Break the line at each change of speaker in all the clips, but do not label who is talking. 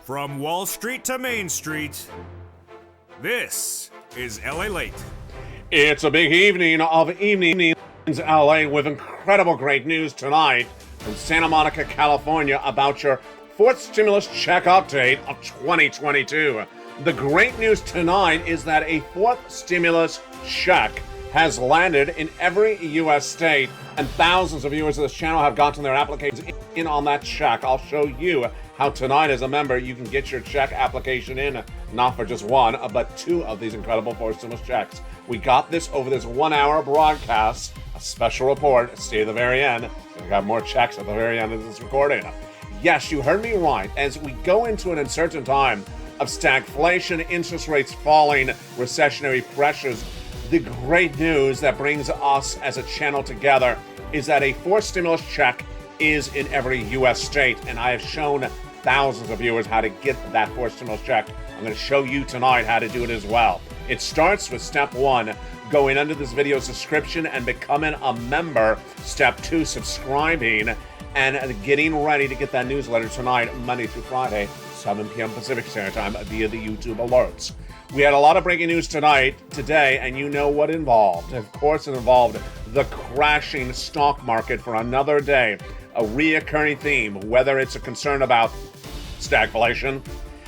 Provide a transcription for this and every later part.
From Wall Street to Main Street, this is LALATE.
It's a big evening of evenings LA with incredible great news tonight from Santa Monica, California about your fourth stimulus check update of 2022. The great news tonight is that a fourth stimulus check has landed in every U.S. state, and thousands of viewers of this channel have gotten their applications in on that check. I'll show you how tonight, as a member, you can get your check application in, not for just one, but two of these incredible fourth stimulus checks. We got this over this 1 hour broadcast, a special report, stay to the very end. We got more checks at the very end of this recording. Yes, you heard me right. As we go into an uncertain time of stagflation, interest rates falling, recessionary pressures, the great news that brings us as a channel together is that a fourth stimulus check is in every U.S. state, and I have shown thousands of viewers how to get that fourth stimulus check. I'm going to show you tonight how to do it as well. It starts with step one, going under this video's description and becoming a member. Step two, subscribing and getting ready to get that newsletter tonight, Monday through Friday, 7 p.m. Pacific Standard Time via the YouTube alerts. We had a lot of breaking news today, and you know what involved. Of course, it involved the crashing stock market for another day. A reoccurring theme, whether it's a concern about stagflation,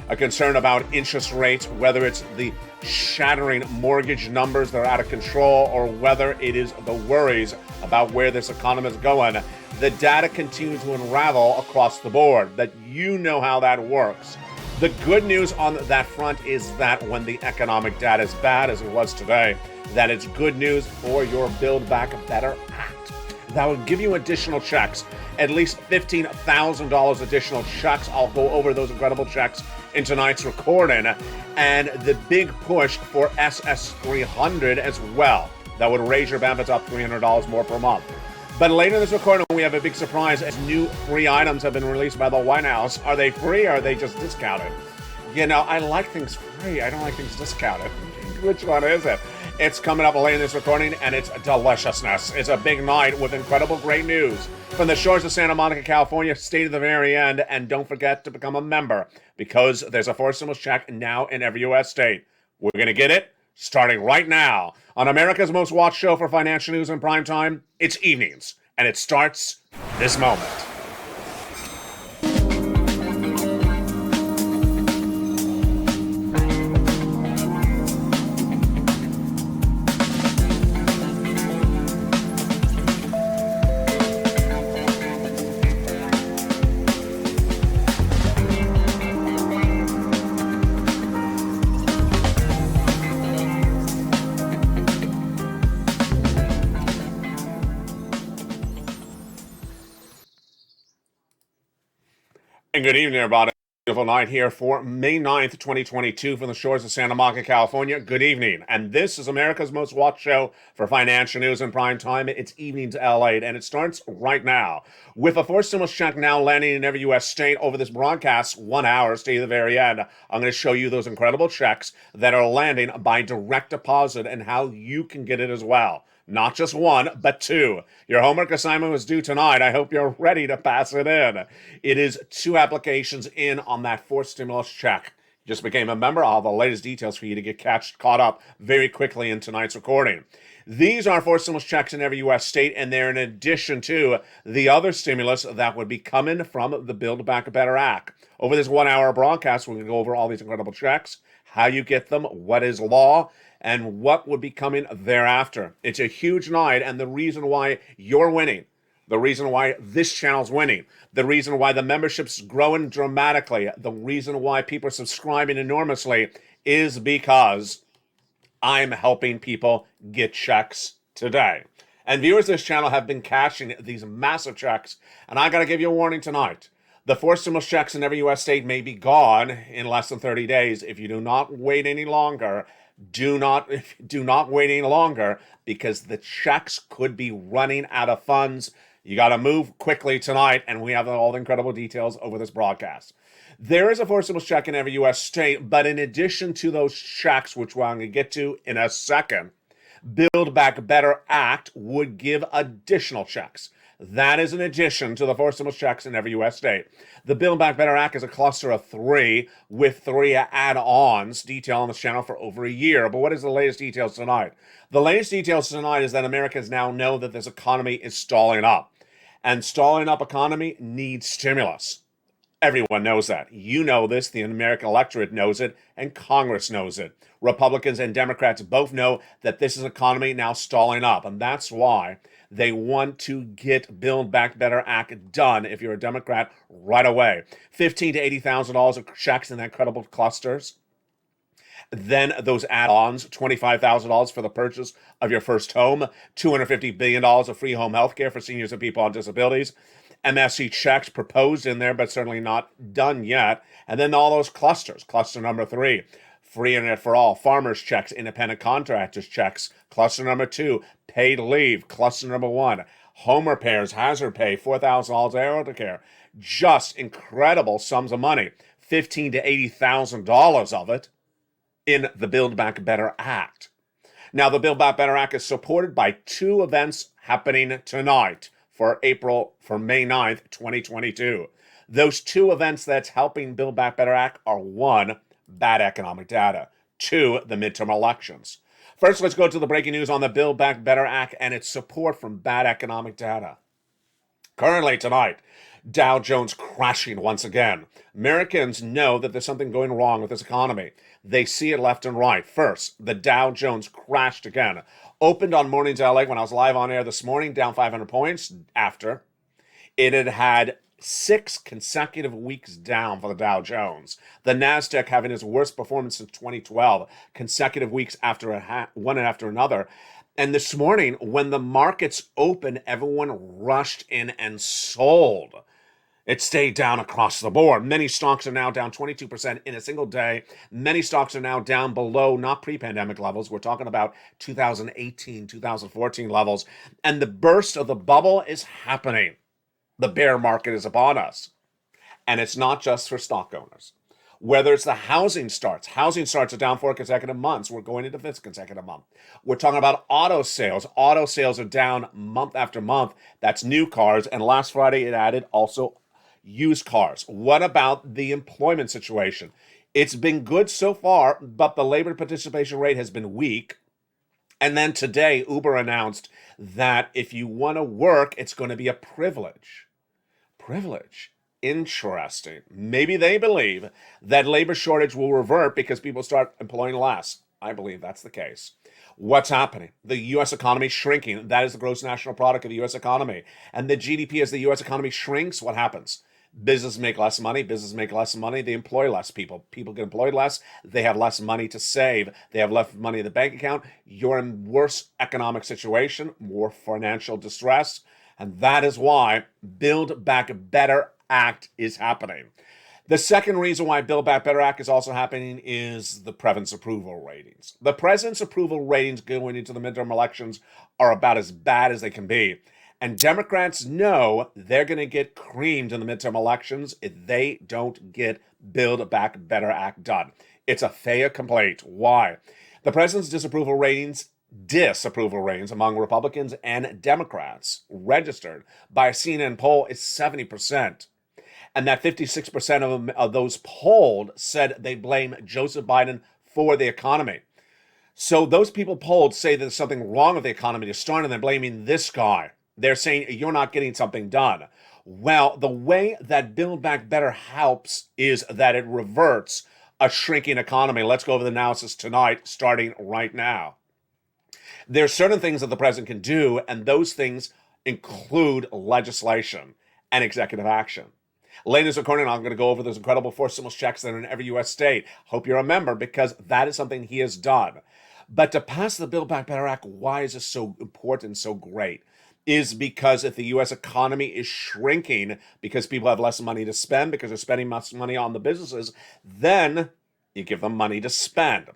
a concern about interest rates, whether it's the shattering mortgage numbers that are out of control, or whether it is the worries about where this economy is going. The data continues to unravel across the board, that you know how that works. The good news on that front is that when the economic data is bad, as it was today, that it's good news for your Build Back Better Act. That will give you additional checks, at least $15,000 additional checks. I'll go over those incredible checks in tonight's recording, and the big push for SS300 as well. That would raise your benefits up $300 more per month. But later in this recording, we have a big surprise as new free items have been released by the White House. Are they free or are they just discounted? You know, I like things free. I don't like things discounted. Which one is it? It's coming up later in this recording, and it's deliciousness. It's a big night with incredible great news. From the shores of Santa Monica, California, stay to the very end, and don't forget to become a member, because there's a fourth stimulus check now in every U.S. state. We're going to get it starting right now on America's most watched show for financial news in prime time. It's evenings, and it starts this moment. And good evening, everybody. Beautiful night here for May 9th, 2022 from the shores of Santa Monica, California. Good evening. And this is America's most watched show for financial news in prime time. It's Evenings LA, and it starts right now. With a fourth stimulus check now landing in every U.S. state over this broadcast, 1 hour, stay to the very end. I'm going to show you those incredible checks that are landing by direct deposit and how you can get it as well. Not just one, but two. Your homework assignment was due tonight. I hope you're ready to pass it in. It is two applications in on that fourth stimulus check. You just became a member. I'll have the latest details for you to get caught up very quickly in tonight's recording. These are fourth stimulus checks in every U.S. state, and they're in addition to the other stimulus that would be coming from the Build Back Better Act. Over this 1 hour broadcast, we're going to go over all these incredible checks, how you get them, what is law, and what would be coming thereafter. It's a huge night, and the reason why you're winning, the reason why this channel's winning, the reason why the membership's growing dramatically, the reason why people are subscribing enormously is because I'm helping people get checks today. And viewers of this channel have been cashing these massive checks, and I got to give you a warning tonight. The fourth stimulus checks in every U.S. state may be gone in less than 30 days. If you do not wait any longer, do not wait any longer, because the checks could be running out of funds. You got to move quickly tonight, and we have all the incredible details over this broadcast. There is a fourth stimulus check in every U.S. state, but in addition to those checks, which we're going to get to in a second, Build Back Better Act would give additional checks. That is in addition to the four stimulus checks in every U.S. state. The Build Back Better Act is a cluster of three with three add-ons detailed on this channel for over a year. But what is the latest details tonight? The latest details tonight is that Americans now know that this economy is stalling up. And stalling up economy needs stimulus. Everyone knows that. You know this, the American electorate knows it, and Congress knows it. Republicans and Democrats both know that this is economy now stalling up, and that's why they want to get Build Back Better Act done, if you're a Democrat, right away. $15,000 to $80,000 of checks in that credible clusters. Then those add-ons, $25,000 for the purchase of your first home, $250 billion of free home health care for seniors and people on disabilities, MSC checks proposed in there, but certainly not done yet. And then all those clusters. Cluster number 3, free internet for all. Farmers checks, independent contractors checks. Cluster number 2, paid leave. Cluster number 1, home repairs, hazard pay, $4,000 elder care. Just incredible sums of money. $15,000 to $80,000 of it in the Build Back Better Act. Now, the Build Back Better Act is supported by two events happening tonight for May 9th, 2022. Those two events that's helping Build Back Better Act are 1, bad economic data, 2, the midterm elections. First, let's go to the breaking news on the Build Back Better Act and its support from bad economic data. Currently tonight, Dow Jones crashing once again. Americans know that there's something going wrong with this economy. They see it left and right. First, the Dow Jones crashed again. Opened on Mornings LA when I was live on air this morning, down 500 points after it had 6 consecutive weeks down for the Dow Jones. The NASDAQ having its worst performance since 2012, consecutive weeks after one after another. And this morning, when the markets opened, everyone rushed in and sold. It stayed down across the board. Many stocks are now down 22% in a single day. Many stocks are now down below, not pre-pandemic levels. We're talking about 2018, 2014 levels. And the burst of the bubble is happening. The bear market is upon us. And it's not just for stock owners. Whether it's the housing starts are down 4 consecutive months. We're going into 5th consecutive month. We're talking about auto sales. Auto sales are down month after month. That's new cars. And last Friday, it added also used cars. What about the employment situation? It's been good so far, but the labor participation rate has been weak. And then today, Uber announced that if you want to work, it's going to be a privilege. Privilege. Interesting. Maybe they believe that labor shortage will revert because people start employing less. I believe that's the case. What's happening? The U.S. economy is shrinking. That is the gross national product of the U.S. economy. And the GDP, as the U.S. economy shrinks, what happens? Businesses make less money. They employ less people. People get employed less. They have less money to save. They have less money in the bank account. You're in worse economic situation, more financial distress. And that is why Build Back Better Act is happening. The second reason why Build Back Better Act is also happening is the president's approval ratings. The president's approval ratings going into the midterm elections are about as bad as they can be. And Democrats know they're going to get creamed in the midterm elections if they don't get Build Back Better Act done. It's a fait accompli. Why? The president's disapproval ratings among Republicans and Democrats registered by a CNN poll is 70%. And that 56% of those polled said they blame Joseph Biden for the economy. So those people polled say there's something wrong with the economy to start, and they're blaming this guy. They're saying you're not getting something done. Well, the way that Build Back Better helps is that it reverts a shrinking economy. Let's go over the analysis tonight, starting right now. There's certain things that the president can do, and those things include legislation and executive action. Ladies and gentlemen, I'm going to go over those incredible 4 stimulus checks that are in every U.S. state. Hope you're a member, because that is something he has done. But to pass the Build Back Better Act, why is this so important, so great? Is because if the U.S. economy is shrinking because people have less money to spend, because they're spending less money on the businesses, then you give them money to spend.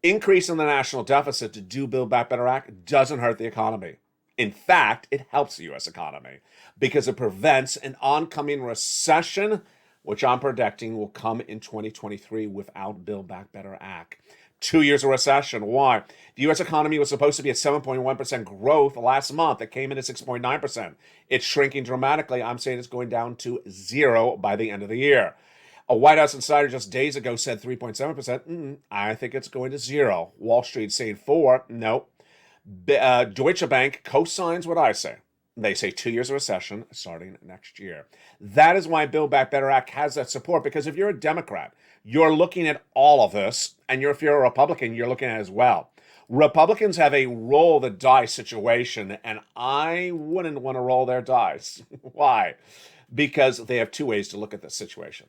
Increasing the national deficit to do Build Back Better Act doesn't hurt the economy. In fact, it helps the U.S. economy because it prevents an oncoming recession, which I'm predicting will come in 2023 without Build Back Better Act. 2 years of recession. Why? The U.S. economy was supposed to be at 7.1% growth last month. It came in at 6.9%. It's shrinking dramatically. I'm saying it's going down to zero by the end of the year. A White House insider just days ago said 3.7%. I think it's going to zero. Wall Street saying 4. No. Deutsche Bank co-signs what I say. They say 2 years of recession starting next year. That is why Build Back Better Act has that support, because if you're a Democrat, you're looking at all of this, and if you're a Republican, you're looking at it as well. Republicans have a roll the dice situation, and I wouldn't want to roll their dice. Why? Because they have two ways to look at this situation.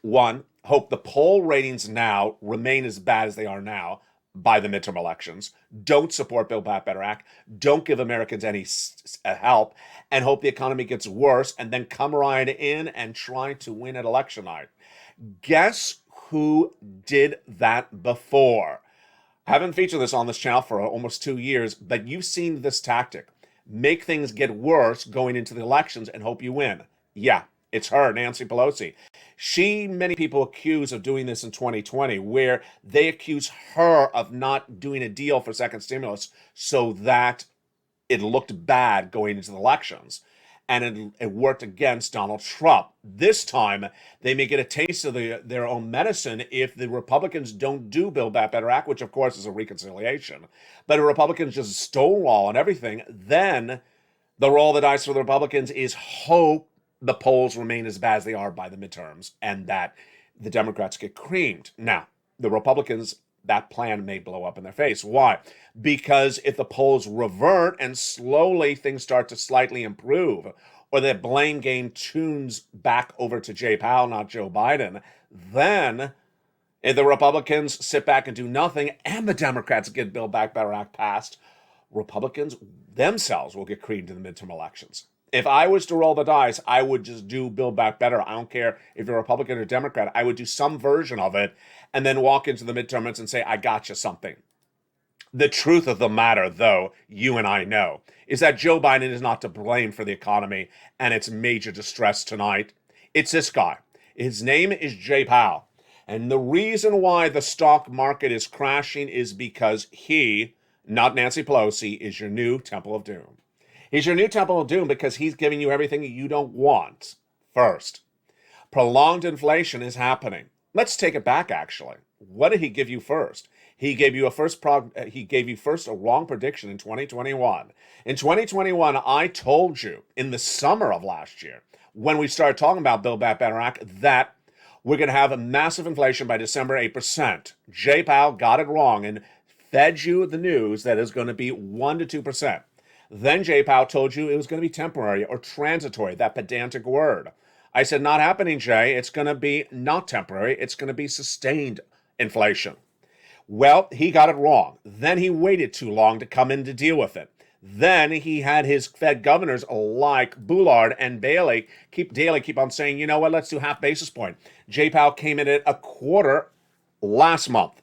One, hope the poll ratings now remain as bad as they are now by the midterm elections. Don't support Build Back Better Act. Don't give Americans any help, and hope the economy gets worse, and then come right in and try to win at election night. Guess who did that before? I haven't featured this on this channel for almost 2 years, but you've seen this tactic. Make things get worse going into the elections and hope you win. Yeah, it's her, Nancy Pelosi. Many people accuse of doing this in 2020, where they accuse her of not doing a deal for second stimulus so that it looked bad going into the elections. And it worked against Donald Trump. This time, they may get a taste of their own medicine if the Republicans don't do Build Back Better Act, which of course is a reconciliation. But if Republicans just stonewall and everything, then the roll of the dice for the Republicans is hope the polls remain as bad as they are by the midterms and that the Democrats get creamed. Now, the Republicans, that plan may blow up in their face. Why? Because if the polls revert and slowly things start to slightly improve, or the blame game tunes back over to Jay Powell, not Joe Biden, then if the Republicans sit back and do nothing and the Democrats get Build Back Better Act passed, Republicans themselves will get creamed in the midterm elections. If I was to roll the dice, I would just do Build Back Better. I don't care if you're a Republican or Democrat. I would do some version of it and then walk into the midterms and say, I got you something. The truth of the matter, though, you and I know, is that Joe Biden is not to blame for the economy and its major distress tonight. It's this guy. His name is Jay Powell. And the reason why the stock market is crashing is because he, not Nancy Pelosi, is your new Temple of Doom. He's your new Temple of Doom because he's giving you everything you don't want. First, prolonged inflation is happening. Let's take it back, actually. What did he give you first? He gave you first a wrong prediction in 2021. In 2021, I told you in the summer of last year, when we started talking about Build Back Better Act, that we're going to have a massive inflation by December, 8%. Jay Powell got it wrong and fed you the news that it's going to be 1 to 2%. Then Jay Powell told you it was going to be temporary or transitory, that pedantic word. I said, not happening, Jay. It's going to be not temporary. It's going to be sustained inflation. Well, he got it wrong. Then he waited too long to come in to deal with it. Then he had his Fed governors like Bullard and Daly keep on saying, you know what, let's do half basis point. Jay Powell came in at a quarter last month.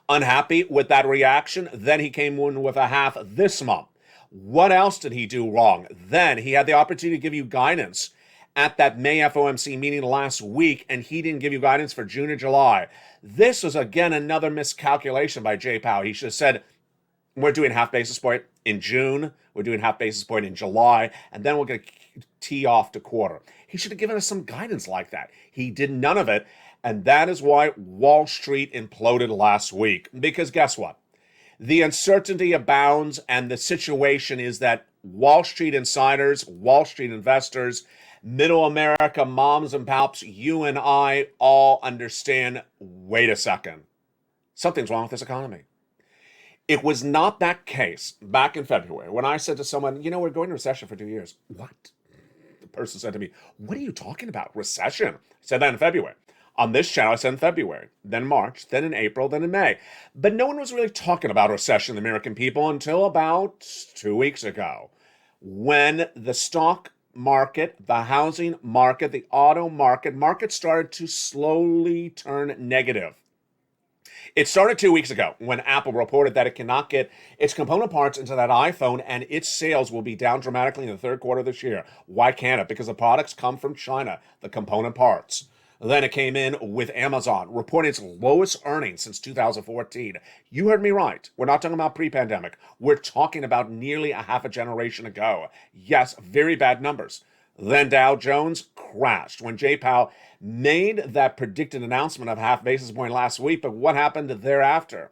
Unhappy with that reaction, then he came in with a half this month. What else did he do wrong? Then he had the opportunity to give you guidance at that May FOMC meeting last week, and he didn't give you guidance for June or July. This was, again, another miscalculation by Jay Powell. He should have said, we're doing half basis point in June, we're doing half basis point in July, and then we're going to tee off to quarter. He should have given us some guidance like that. He did none of it, and that is why Wall Street imploded last week. Because guess what? The uncertainty abounds, and the situation is that Wall Street insiders, Wall Street investors, middle America, moms and pops, you and I all understand, wait a second, something's wrong with this economy. It was not that case back in February when I said to someone, you know, we're going to recession for 2 years. What? The person said to me, what are you talking about? Recession? I said that in February. On this channel, I said in February, then March, then in April, then in May. But no one was really talking about recession, the American people, until about 2 weeks ago, when the stock market, the housing market, the auto market started to slowly turn negative. It started 2 weeks ago when Apple reported that it cannot get its component parts into that iPhone and its sales will be down dramatically in the third quarter of this year. Why can't it? Because the products come from China, the component parts. Then it came in with Amazon reporting its lowest earnings since 2014. You heard me right. We're not talking about pre-pandemic. We're talking about nearly a half a generation ago. Yes, very bad numbers. Then Dow Jones crashed when Jay Powell made that predicted announcement of half basis point last week. But what happened thereafter?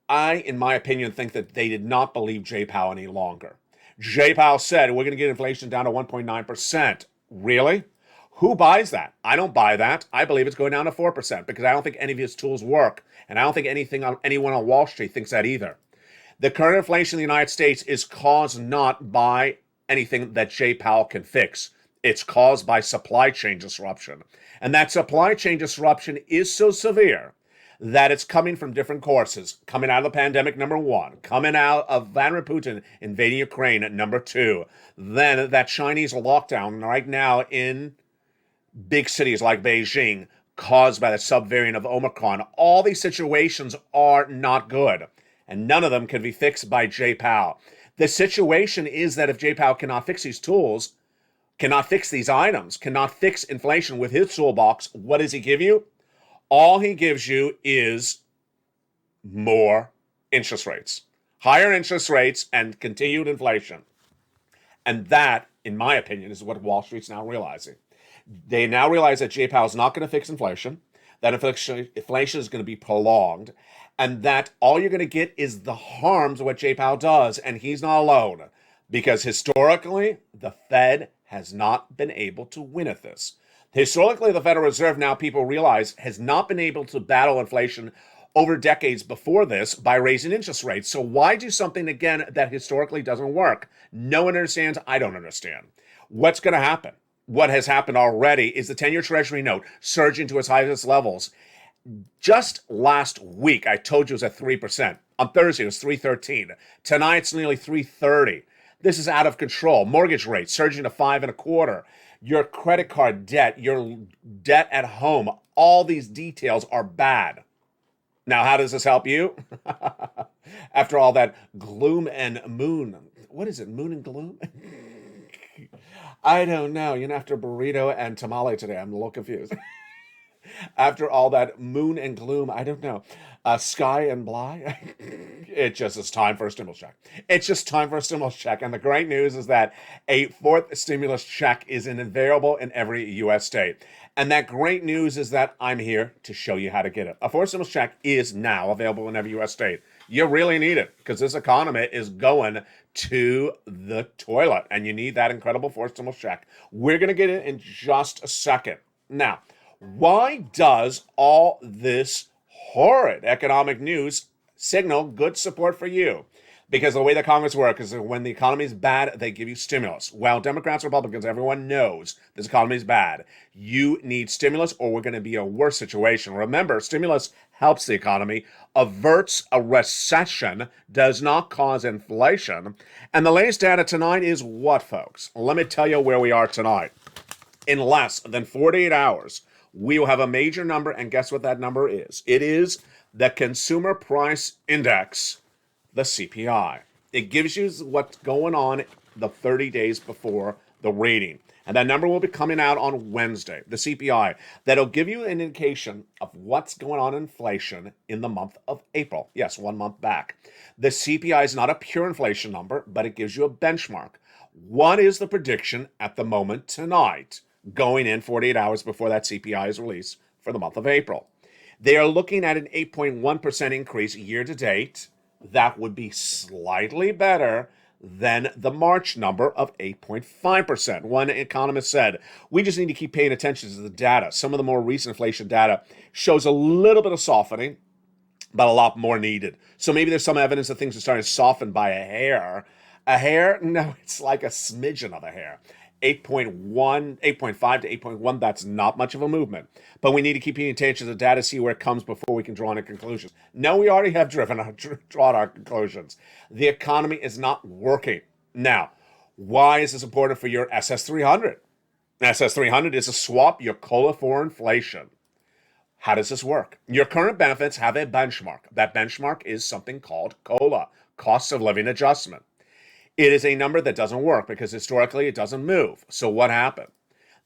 I, in my opinion, think that they did not believe Jay Powell any longer. Jay Powell said, we're going to get inflation down to 1.9%. Really? Who buys that? I don't buy that. I believe it's going down to 4% because I don't think any of his tools work. And I don't think anyone on Wall Street thinks that either. The current inflation in the United States is caused not by anything that Jay Powell can fix. It's caused by supply chain disruption. And that supply chain disruption is so severe that it's coming from different courses. Coming out of the pandemic, number one. Coming out of Vladimir Putin invading Ukraine, number two. Then that Chinese lockdown right now in big cities like Beijing, caused by the subvariant of Omicron. All these situations are not good, and none of them can be fixed by Jay Powell. The situation is that if Jay Powell cannot fix these tools, cannot fix these items, cannot fix inflation with his toolbox, what does he give you? All he gives you is more interest rates, higher interest rates, and continued inflation. And that, in my opinion, is what Wall Street's now realizing. They now realize that Jay Powell's not going to fix inflation, that inflation is going to be prolonged, and that all you're going to get is the harms of what Jay Powell does, and he's not alone. Because historically, the Fed has not been able to win at this. Historically, the Federal Reserve, now people realize, has not been able to battle inflation over decades before this by raising interest rates. So why do something, again, that historically doesn't work? No one understands. I don't understand. What's going to happen? What has happened already is the 10-year Treasury note surging to its highest levels. Just last week, I told you it was at 3%. On Thursday, it was 3.13. Tonight, it's nearly 3.30. This is out of control. Mortgage rates surging to 5.25. Your credit card debt, your debt at home, all these details are bad. Now, how does this help you? After all that gloom and moon. What is it, moon and gloom? I don't know. After burrito and tamale today, I'm a little confused. After all that moon and gloom, I don't know. Sky and bly. It just is time for a stimulus check. It's just time for a stimulus check. And the great news is that a fourth stimulus check is available in every U.S. state. And that great news is that I'm here to show you how to get it. A fourth stimulus check is now available in every U.S. state. You really need it because this economy is going to the toilet and you need that incredible fourth stimulus check. We're going to get it in just a second. Now, why does all this horrid economic news signal good support for you? Because the way that Congress works is that when the economy is bad, they give you stimulus. Well, Democrats, Republicans, everyone knows this economy is bad. You need stimulus or we're going to be a worse situation. Remember, stimulus helps the economy, averts a recession, does not cause inflation. And the latest data tonight is what, folks? Let me tell you where we are tonight. In less than 48 hours, we will have a major number, and guess what that number is? It is the Consumer Price Index, the CPI. It gives you what's going on the 30 days before the rating. And that number will be coming out on Wednesday, the CPI. That'll give you an indication of what's going on in inflation in the month of April. Yes, 1 month back. The CPI is not a pure inflation number, but it gives you a benchmark. What is the prediction at the moment tonight, going in 48 hours before that CPI is released for the month of April? They are looking at an 8.1% increase year to date. That would be slightly better than the March number of 8.5%. One economist said, we just need to keep paying attention to the data. Some of the more recent inflation data shows a little bit of softening, but a lot more needed. So maybe there's some evidence that things are starting to soften by a hair. A hair? No, it's like a smidgen of a hair. 8.1, 8.5 to 8.1, that's not much of a movement. But we need to keep paying attention to the data, see where it comes before we can draw any conclusions. No, we already have drawn our conclusions. The economy is not working. Now, why is this important for your SS300? SS300 is a swap your COLA for inflation. How does this work? Your current benefits have a benchmark. That benchmark is something called COLA, cost of living adjustment. It is a number that doesn't work because historically it doesn't move. So what happened?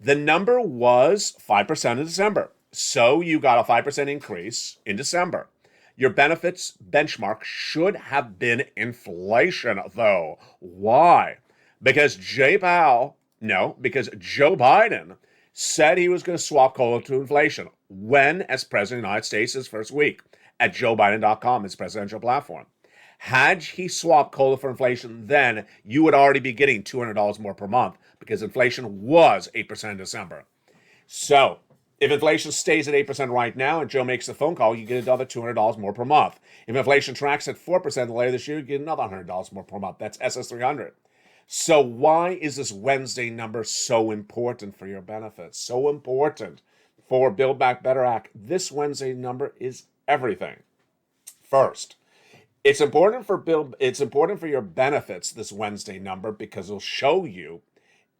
The number was 5% in December. So you got a 5% increase in December. Your benefits benchmark should have been inflation, though. Why? Because because Joe Biden said he was going to swap COLA to inflation. When, as President of the United States, his first week at joebiden.com, his presidential platform. Had he swapped COLA for inflation, then you would already be getting $200 more per month because inflation was 8% in December. So if inflation stays at 8% right now and Joe makes the phone call, you get another $200 more per month. If inflation tracks at 4% later this year, you get another $100 more per month. That's SS300. So why is this Wednesday number so important for your benefits? So important for Build Back Better Act. This Wednesday number is everything. First, it's important for your benefits, this Wednesday number, because it'll show you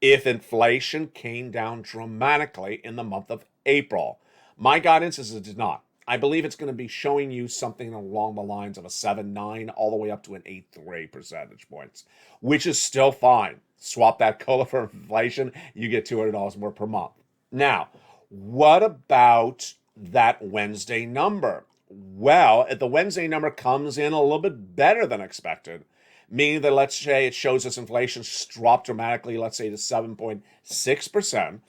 if inflation came down dramatically in the month of April. My guidance is it did not. I believe it's going to be showing you something along the lines of a 7.9 all the way up to an 8.3 percentage points, which is still fine. Swap that COLA for inflation, you get $200 more per month. Now, what about that Wednesday number? Well, if the Wednesday number comes in a little bit better than expected, meaning that let's say it shows us inflation drop dramatically, let's say to 7.6%,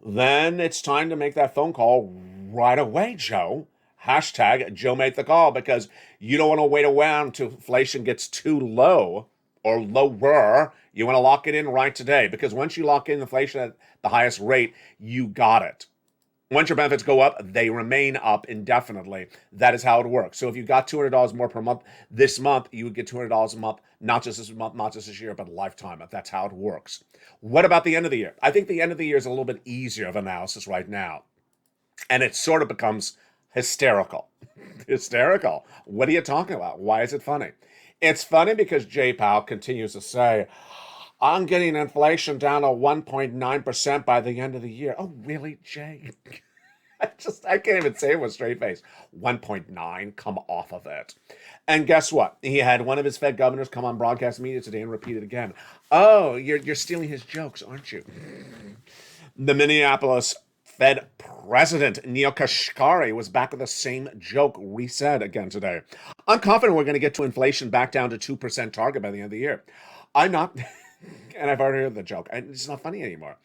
then it's time to make that phone call right away, Joe. Hashtag Joe made the call, because you don't want to wait around until inflation gets too low or lower. You want to lock it in right today, because once you lock in inflation at the highest rate, you got it. Once your benefits go up, they remain up indefinitely. That is how it works. So if you got $200 more per month this month, you would get $200 a month, not just this month, not just this year, but a lifetime. That's how it works. What about the end of the year? I think the end of the year is a little bit easier of analysis right now. And it sort of becomes hysterical. Hysterical. What are you talking about? Why is it funny? It's funny because Jay Powell continues to say, I'm getting inflation down to 1.9% by the end of the year. Oh, really, Jay? I can't even say it with a straight face. 1.9, come off of it. And guess what? He had one of his Fed governors come on broadcast media today and repeat it again. Oh, you're stealing his jokes, aren't you? The Minneapolis Fed president, Neil Kashkari, was back with the same joke resaid again today. I'm confident we're going to get to inflation back down to 2% target by the end of the year. I'm not... And I've already heard the joke. It's not funny anymore.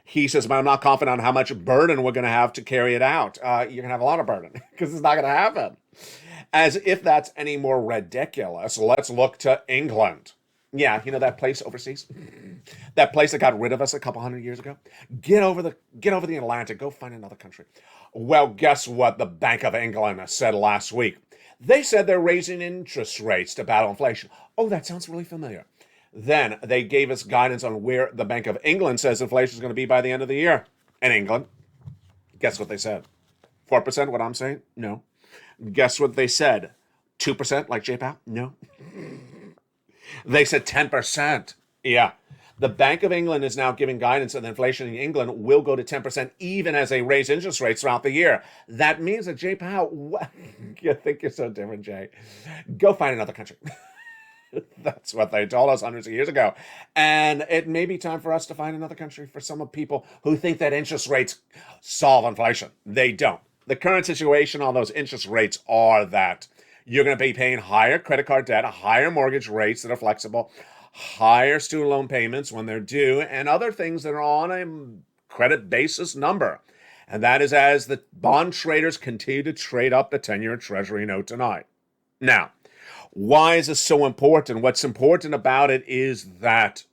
He says, but I'm not confident on how much burden we're going to have to carry it out. You're going to have a lot of burden because it's not going to happen. As if that's any more ridiculous, let's look to England. Yeah, you know that place overseas? That place that got rid of us a couple hundred years ago? Get over the Atlantic. Go find another country. Well, guess what the Bank of England said last week? They said they're raising interest rates to battle inflation. Oh, that sounds really familiar. Then they gave us guidance on where the Bank of England says inflation is going to be by the end of the year. In England, guess what they said? 4%, what I'm saying? No. Guess what they said? 2%, like Jay Powell? No. They said 10%. Yeah. The Bank of England is now giving guidance that inflation in England will go to 10% even as they raise interest rates throughout the year. That means that Jay Powell, you think you're so different, Jay. Go find another country. That's what they told us hundreds of years ago. And it may be time for us to find another country for some of people who think that interest rates solve inflation. They don't. The current situation on those interest rates are that you're going to be paying higher credit card debt, higher mortgage rates that are flexible, higher student loan payments when they're due, and other things that are on a credit basis number. And that is as the bond traders continue to trade up the 10-year Treasury note tonight. Now, why is this so important? What's important about it is that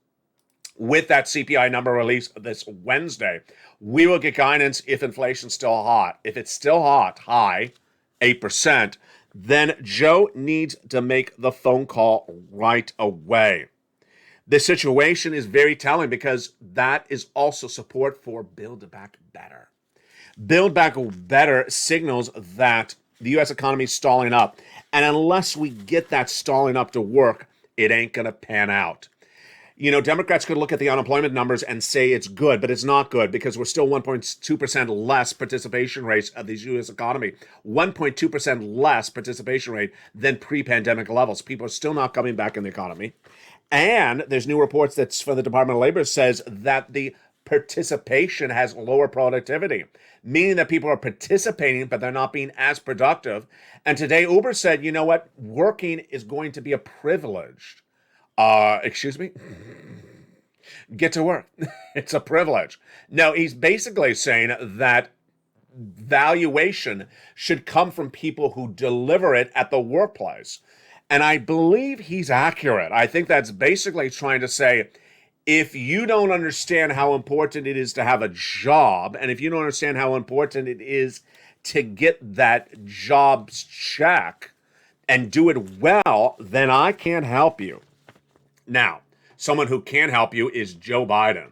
with that CPI number released this Wednesday, we will get guidance if inflation's still hot. If it's still hot, high, 8%, then Joe needs to make the phone call right away. The situation is very telling because that is also support for Build Back Better. Build Back Better signals that the U.S. economy is stalling up. And unless we get that stalling up to work, it ain't going to pan out. You know, Democrats could look at the unemployment numbers and say it's good, but it's not good because we're still 1.2% less participation rates of the U.S. economy. 1.2% less participation rate than pre-pandemic levels. People are still not coming back in the economy. And there's new reports that's from the Department of Labor says that the participation has lower productivity, meaning that people are participating, but they're not being as productive. And today, Uber said, you know what? Working is going to be a privilege. Excuse me? Get to work. It's a privilege. No, he's basically saying that valuation should come from people who deliver it at the workplace. And I believe he's accurate. I think that's basically trying to say, if you don't understand how important it is to have a job, and if you don't understand how important it is to get that job's check and do it well, then I can't help you. Now, someone who can help you is Joe Biden.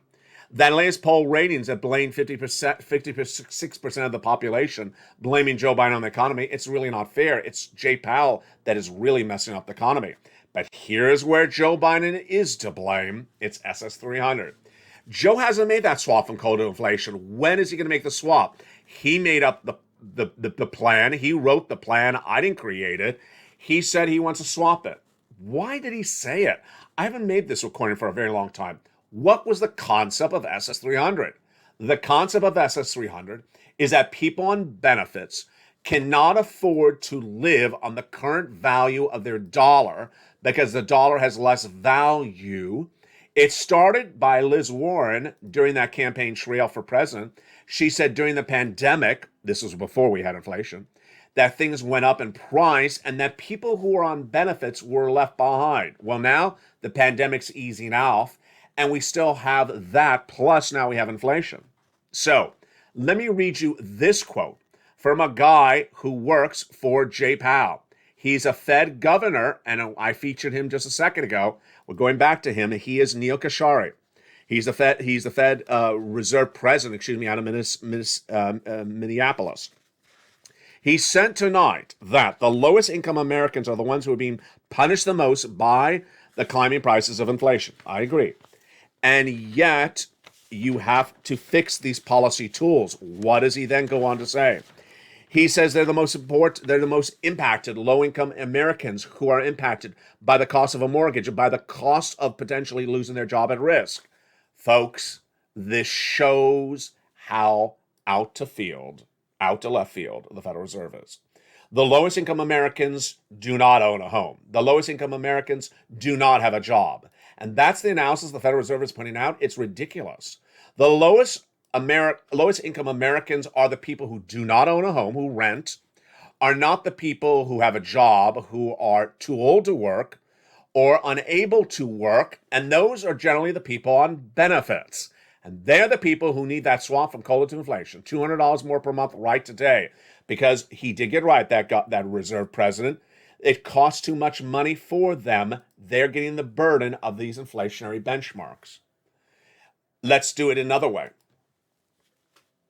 That latest poll ratings that blame 56% of the population blaming Joe Biden on the economy, it's really not fair. It's Jay Powell that is really messing up the economy. But here's where Joe Biden is to blame. It's SS300. Joe hasn't made that swap from coal to inflation. When is he going to make the swap? He made up the plan. He wrote the plan. I didn't create it. He said he wants to swap it. Why did he say it? I haven't made this recording for a very long time. What was the concept of SS300? The concept of SS300 is that people on benefits cannot afford to live on the current value of their dollar because the dollar has less value. It started by Liz Warren during that campaign trail for president. She said during the pandemic, this was before we had inflation, that things went up in price and that people who were on benefits were left behind. Well, now the pandemic's easing off and we still have that, plus now we have inflation. So let me read you this quote from a guy who works for Jay Powell. He's a Fed governor, and I featured him just a second ago. We're going back to him. He is Neil Kashari. He's the Fed Reserve President, out of Minneapolis. He said tonight that the lowest income Americans are the ones who are being punished the most by the climbing prices of inflation. I agree. And yet, you have to fix these policy tools. What does he then go on to say? He says they're the most impacted low-income Americans who are impacted by the cost of a mortgage and by the cost of potentially losing their job at risk. Folks, this shows how out to left field the Federal Reserve is. The lowest income Americans do not own a home. The lowest income Americans do not have a job. And that's the analysis the Federal Reserve is putting out. It's ridiculous. The lowest income Americans are the people who do not own a home, who rent, are not the people who have a job, who are too old to work or unable to work, and those are generally the people on benefits. And they're the people who need that swap from COLA to inflation, $200 more per month right today, because he did get right, that Reserve President. It costs too much money for them. They're getting the burden of these inflationary benchmarks. Let's do it another way.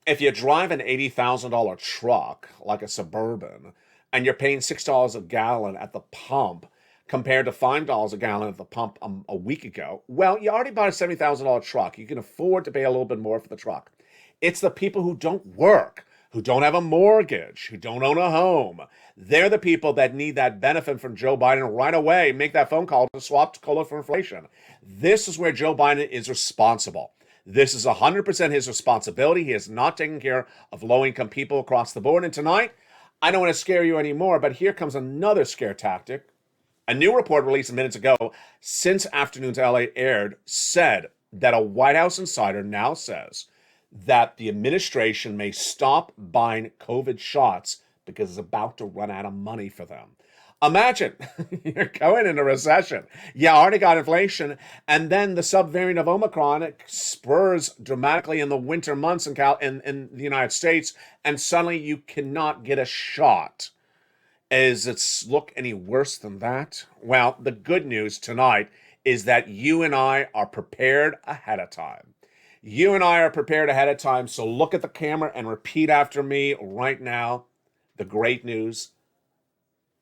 If you drive an $80,000 truck, like a Suburban, and you're paying $6 a gallon at the pump, compared to $5 a gallon at the pump a week ago, well, you already bought a $70,000 truck. You can afford to pay a little bit more for the truck. It's the people who don't work, who don't have a mortgage, who don't own a home. They're the people that need that benefit from Joe Biden right away. Make that phone call to swap COLA for inflation. This is where Joe Biden is responsible. This is 100% his responsibility. He is not taking care of low-income people across the board. And tonight, I don't want to scare you anymore, but here comes another scare tactic. A new report released minutes ago, since Afternoons LA aired, said that a White House insider now says that the administration may stop buying COVID shots because it's about to run out of money for them. Imagine you're going into recession. You already got inflation, and then the subvariant of Omicron spurs dramatically in the winter months in the United States, and suddenly you cannot get a shot. Does it look any worse than that? Well, the good news tonight is that you and I are prepared ahead of time. You and I are prepared ahead of time, so look at the camera and repeat after me right now. The great news: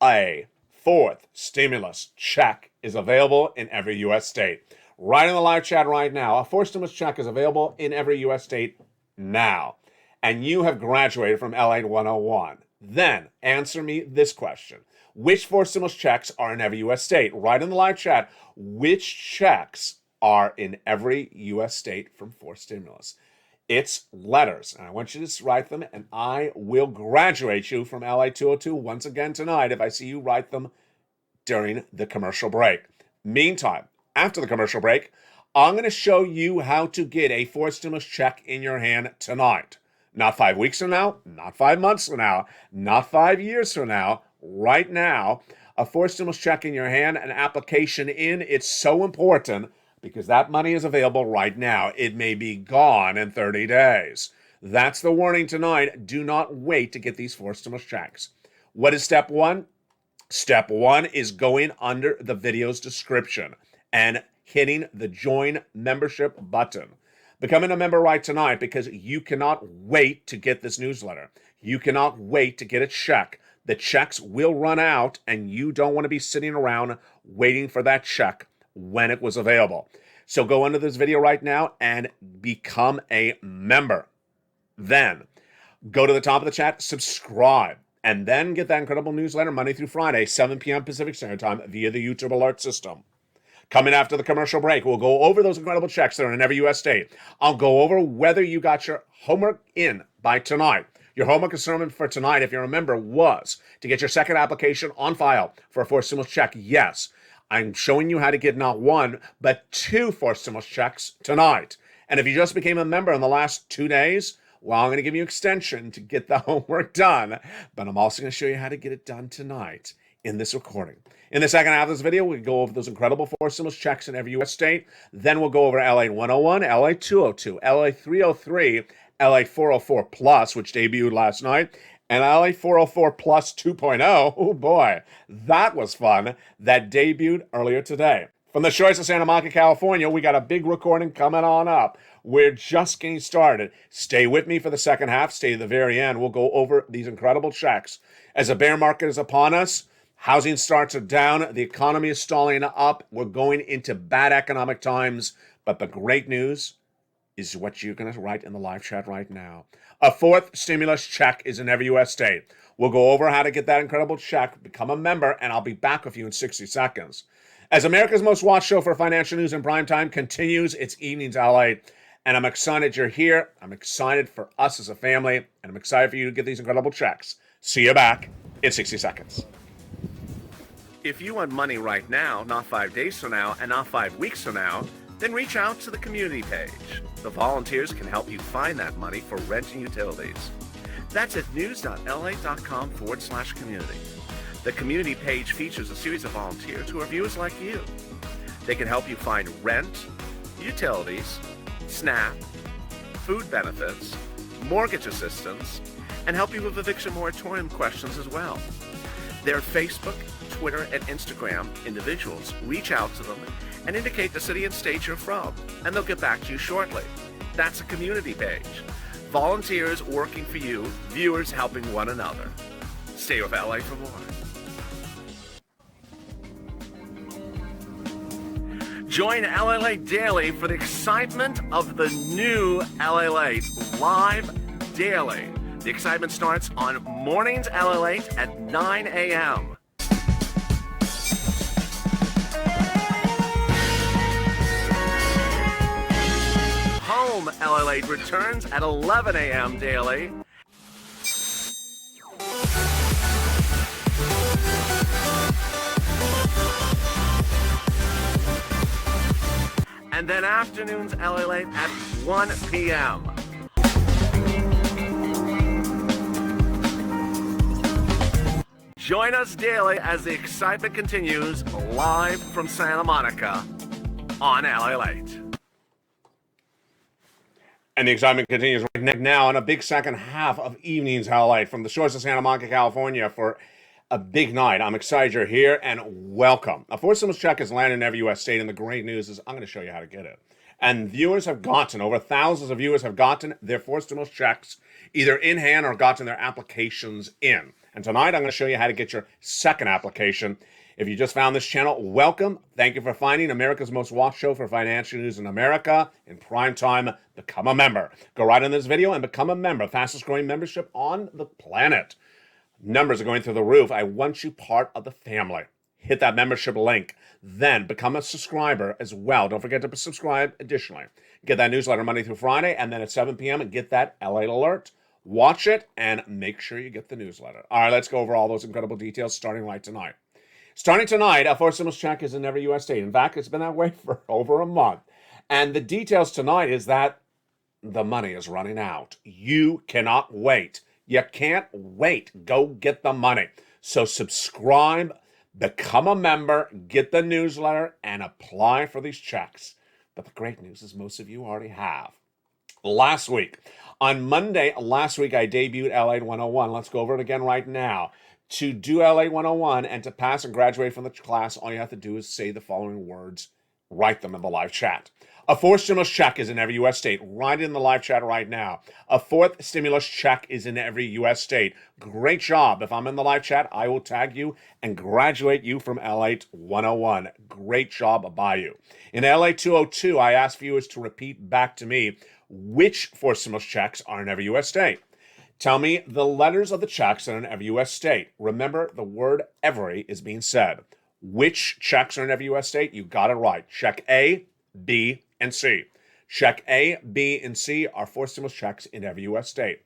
a fourth stimulus check is available in every U.S. state. Right in the live chat right now, a fourth stimulus check is available in every U.S. state now. And you have graduated from LA 101. Then answer me this question. Which four stimulus checks are in every U.S. state? Right in the live chat, which checks are in every U.S. state from forced stimulus. It's letters, and I want you to write them, and I will graduate you from LA 202 once again tonight if I see you write them during the commercial break. Meantime, after the commercial break, I'm going to show you how to get a forced stimulus check in your hand tonight. Not 5 weeks from now, not 5 months from now, not 5 years from now, right now. A forced stimulus check in your hand, an application in. It's so important because that money is available right now. It may be gone in 30 days. That's the warning tonight. Do not wait to get these forced stimulus checks. What is step one? Step one is going under the video's description and hitting the join membership button. Becoming a member right tonight because you cannot wait to get this newsletter. You cannot wait to get a check. The checks will run out and you don't want to be sitting around waiting for that check when it was available. So go under this video right now and become a member. Then go to the top of the chat, subscribe, and then get that incredible newsletter Monday through Friday, 7 p.m. Pacific Standard Time via the YouTube alert system. Coming after the commercial break, we'll go over those incredible checks that are in every U.S. state. I'll go over whether you got your homework in by tonight. Your homework assignment for tonight, if you remember, was to get your second application on file for a forced stimulus check. Yes, I'm showing you how to get not one, but 2 forced stimulus checks tonight. And if you just became a member in the last 2 days, well, I'm going to give you extension to get the homework done, but I'm also going to show you how to get it done tonight in this recording. In the second half of this video, we go over those incredible forced stimulus checks in every U.S. state. Then we'll go over LA 101, LA 202, LA 303, LA 404 Plus, which debuted last night, and LA 404 Plus 2.0. Oh boy, that was fun. That debuted earlier today. From the shores of Santa Monica, California, we got a big recording coming on up. We're just getting started. Stay with me for the second half. Stay to the very end. We'll go over these incredible checks. As a bear market is upon us, housing starts are down. The economy is stalling up. We're going into bad economic times. But the great news is what you're going to write in the live chat right now. A 4th stimulus check is in every U.S. state. We'll go over how to get that incredible check, become a member, and I'll be back with you in 60 seconds. As America's most watched show for financial news in prime time continues its evenings LA, and I'm excited you're here. I'm excited for us as a family, and I'm excited for you to get these incredible checks. See you back in 60 seconds. If you want money right now, not 5 days from now, and not 5 weeks from now, then reach out to the community page. The volunteers can help you find that money for rent and utilities. That's at news.la.com/community. The community page features a series of volunteers who are viewers like you. They can help you find rent, utilities, SNAP, food benefits, mortgage assistance, and help you with eviction moratorium questions as well. Their Facebook, Twitter, and Instagram individuals reach out to them and indicate the city and state you're from, and they'll get back to you shortly. That's a community page. Volunteers working for you, viewers helping one another. Stay with LA for more. Join LALATE Daily for the excitement of the new LALATE live daily. The excitement starts on mornings LALATE at 9 a.m. Home LALATE returns at 11 a.m. daily. And then afternoons LALATE at 1 p.m. Join us daily as the excitement continues live from Santa Monica on LALATE. And the excitement continues right now on a big second half of Evenings LALATE from the shores of Santa Monica, California for a big night. I'm excited you're here and welcome. A forced stimulus check is landed in every U.S. state, and the great news is I'm going to show you how to get it. And viewers have gotten, over thousands of viewers have gotten their forced stimulus checks either in hand or gotten their applications in. And tonight I'm going to show you how to get your second application. If you just found this channel, welcome. Thank you for finding America's most watched show for financial news in America in prime time. Become a member. Go right in this video and become a member. Fastest growing membership on the planet. Numbers are going through the roof. I want you part of the family. hit that membership link. Then become a subscriber as well. Don't forget to subscribe additionally. Get that newsletter Monday through Friday, and then at 7 p.m. and get that LA alert. Watch it and make sure you get the newsletter. All right, let's go over all those incredible details starting right tonight. Starting tonight, a fourth stimulus check is in every U.S. state. In fact, it's been that way for over a month. And the details tonight is that the money is running out. You cannot wait. You can't wait. Go get the money. So subscribe, become a member, get the newsletter, and apply for these checks. But the great news is most of you already have. On Monday last week, I debuted LATE 101. Let's go over it again right now. To do LATE 101 and to pass and graduate from the class, all you have to do is say the following words, write them in the live chat. A fourth stimulus check is in every U.S. state. Write it in the live chat right now. A fourth stimulus check is in every U.S. state. Great job. If I'm in the live chat, I will tag you and graduate you from LATE 101. Great job by you. In LATE 202, I asked viewers to repeat back to me which fourth stimulus checks are in every U.S. state. Tell me the letters of the checks that are in every U.S. state. Remember, the word every is being said. Which checks are in every U.S. state? You got it right. Check A, B, and C. Check A, B, and C are fourth stimulus checks in every U.S. state.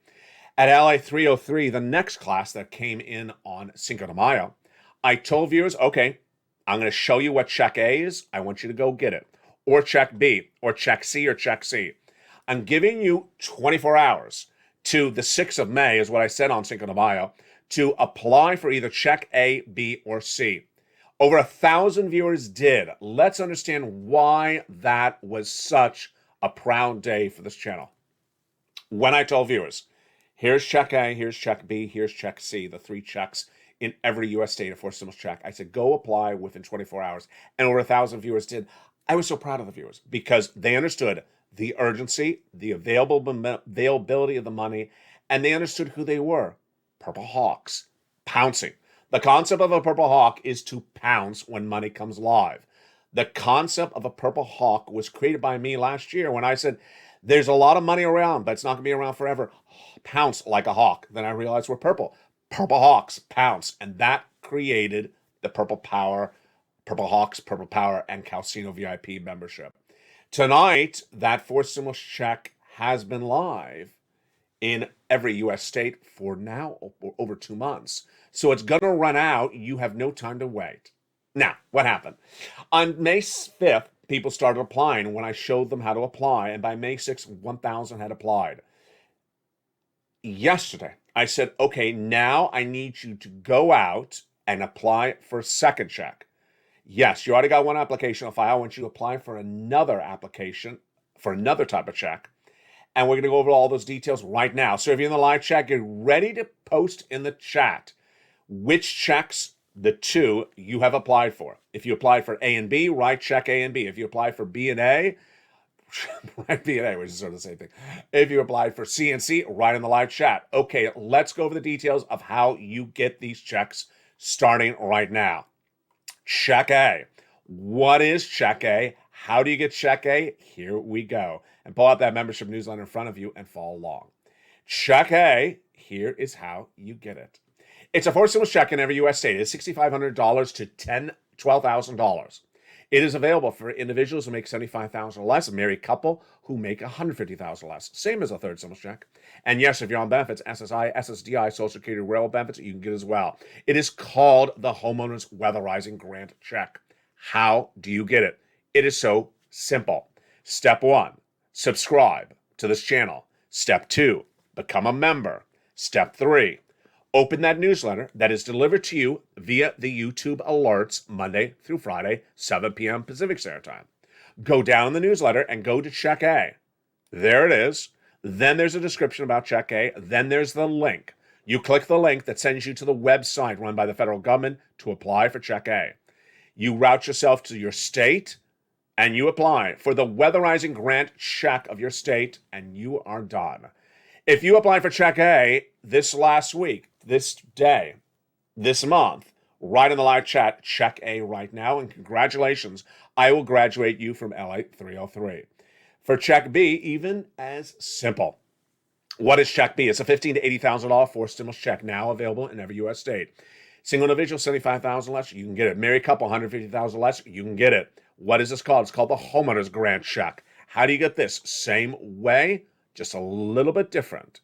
At LA 303, the next class that came in on Cinco de Mayo, I told viewers, okay, I'm going to show you what check A is. I want you to go get it. Or check B, or check C, or check C. I'm giving you 24 hours to the 6th of May, is what I said on Cinco de Mayo, to apply for either check A, B, or C. Over 1,000 viewers did. Let's understand why that was such a proud day for this channel. When I told viewers, here's check A, here's check B, here's check C, the three checks in every U.S. state, a fourth stimulus check. I said, go apply within 24 hours. And over 1,000 viewers did. I was so proud of the viewers because they understood the urgency, the availability of the money, and they understood who they were. Purple Hawks, pouncing. The concept of a Purple Hawk is to pounce when money comes live. The concept of a Purple Hawk was created by me last year when I said, there's a lot of money around, but it's not going to be around forever. Pounce like a hawk. Then I realized we're purple. Purple Hawks, pounce. And that created the Purple Power, Purple Hawks, Purple Power, and Calcino VIP membership. Tonight, that fourth stimulus check has been live in every U.S. state for now over 2 months. So it's going to run out. You have no time to wait. Now, what happened? On May 5th, people started applying when I showed them how to apply. And by May 6th, 1,000 had applied. Yesterday, I said, okay, now I need you to go out and apply for a second check. Yes, you already got one application on file. I want you to apply for another application for another type of check. And we're going to go over all those details right now. So if you're in the live chat, get ready to post in the chat which checks, the two, you have applied for. If you applied for A and B, write check A and B. If you applied for B and A, write B and A, which is sort of the same thing. If you applied for C and C, write in the live chat. Okay, let's go over the details of how you get these checks starting right now. Check A. What is check A? How do you get check A? Here we go. And pull out that membership newsletter in front of you and follow along. Check A, here is how you get it. It's a fourth stimulus check in every U.S. state. It's $6,500 to $12,000. It is available for individuals who make $75,000 or less, a married couple who make $150,000 or less. Same as a third stimulus check. And yes, if you're on benefits, SSI, SSDI, Social Security, railroad benefits, you can get as well. It is called the Homeowners Weatherizing Grant Check. How do you get it? It is so simple. Step 1, subscribe to this channel. Step 2, become a member. Step 3, open that newsletter that is delivered to you via the YouTube alerts Monday through Friday, 7 p.m. Pacific Standard Time. Go down in the newsletter and go to Check A. There it is. Then there's a description about Check A. Then there's the link. You click the link that sends you to the website run by the federal government to apply for Check A. You route yourself to your state and you apply for the weatherizing grant check of your state and you are done. If you apply for Check A this last week, this day, this month, write in the live chat, Check A right now, and congratulations, I will graduate you from LATE 303. For Check B, even as simple. What is Check B? It's a $15,000 to $80,000 fourth stimulus check now available in every U.S. state. Single individual, 75,000 less, you can get it. Married couple, 150,000 less, you can get it. What is this called? It's called the homeowner's grant check. How do you get this? Same way, just a little bit different.